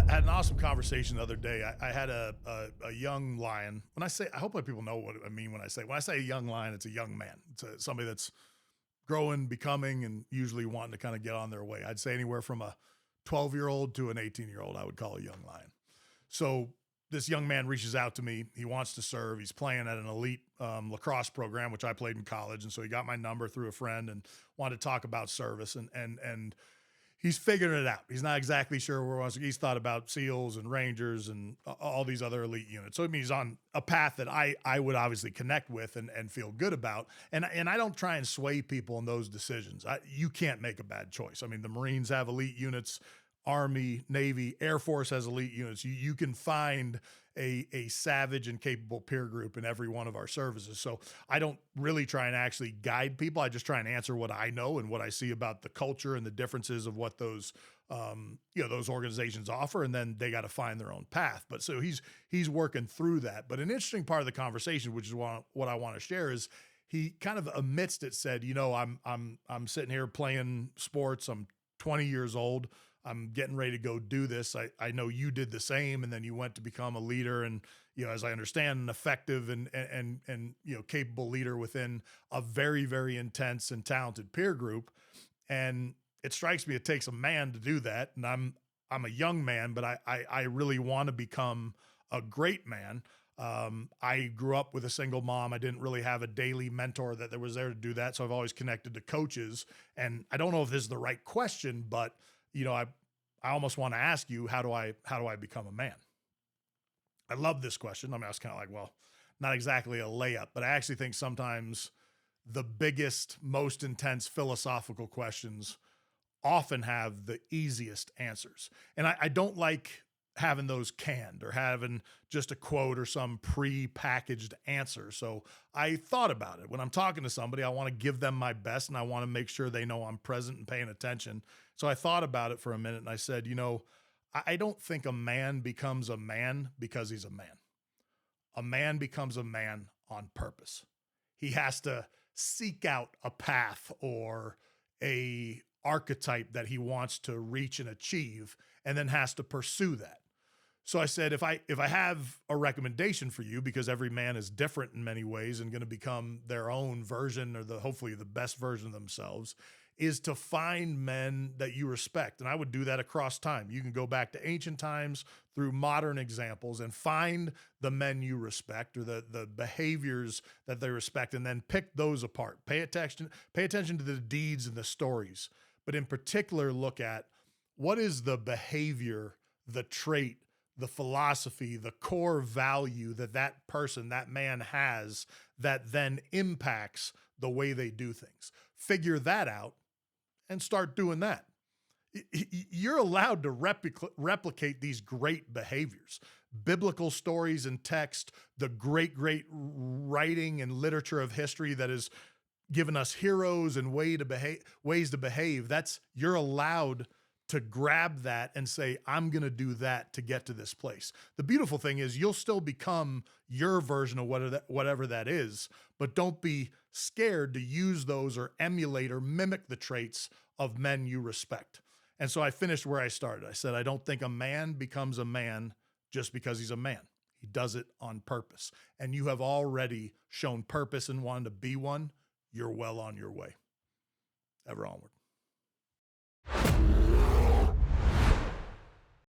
had an awesome conversation the other day. I had a young lion. When I say, I hope that people know what I mean when I say a young lion, it's a young man. It's somebody that's growing, becoming, and usually wanting to kind of get on their way. I'd say anywhere from a 12-year-old to an 18-year-old, I would call a young lion. So this young man reaches out to me. He wants to serve. He's playing at an elite lacrosse program, which I played in college, and so he got my number through a friend and wanted to talk about service. And he's figuring it out. He's not exactly sure where he wants to. He's thought about SEALs and Rangers and all these other elite units. So it means he's on a path that I would obviously connect with and feel good about. And I don't try and sway people in those decisions. You can't make a bad choice. I mean, the Marines have elite units. Army, Navy, Air Force has elite units. You can find a savage and capable peer group in every one of our services. So I don't really try and actually guide people. I just try and answer what I know and what I see about the culture and the differences of what those those organizations offer, and then they got to find their own path. But so he's working through that. But an interesting part of the conversation, which is what I want to share, is he kind of amidst it said, I'm sitting here playing sports. I'm 20 years old. I'm getting ready to go do this. I know you did the same, and then you went to become a leader, and as I understand, an effective and capable leader within a very, very intense and talented peer group. And it strikes me it takes a man to do that, and I'm a young man, but I really want to become a great man. I grew up with a single mom. I didn't really have a daily mentor that was there to do that, so I've always connected to coaches. And I don't know if this is the right question, but I almost want to ask you, how do I become a man? I love this question. I mean, I was kind of like, well, not exactly a layup, but I actually think sometimes the biggest, most intense philosophical questions often have the easiest answers. And I don't like having those canned or having just a quote or some pre-packaged answer. So I thought about it. When I'm talking to somebody, I want to give them my best and I want to make sure they know I'm present and paying attention. So I thought about it for a minute and I said, I don't think a man becomes a man because he's a man. A man becomes a man on purpose. He has to seek out a path or a archetype that he wants to reach and achieve, and then has to pursue that. So I said, if I have a recommendation for you, because every man is different in many ways and going to become their own version or hopefully the best version of themselves, is to find men that you respect. And I would do that across time. You can go back to ancient times through modern examples and find the men you respect or the behaviors that they respect, and then pick those apart. Pay attention to the deeds and the stories, but in particular, look at what is the behavior, the trait, the philosophy, the core value that person, that man has that then impacts the way they do things. Figure that out and start doing that. You're allowed to replicate these great behaviors, biblical stories and text, the great writing and literature of history that has given us heroes and ways to behave. You're allowed to grab that and say, I'm going to do that to get to this place. The beautiful thing is you'll still become your version of whatever that is, but don't be scared to use those or emulate or mimic the traits of men you respect. And so I finished where I started. I said, I don't think a man becomes a man just because he's a man. He does it on purpose. And you have already shown purpose and wanted to be one. You're well on your way. Ever onward.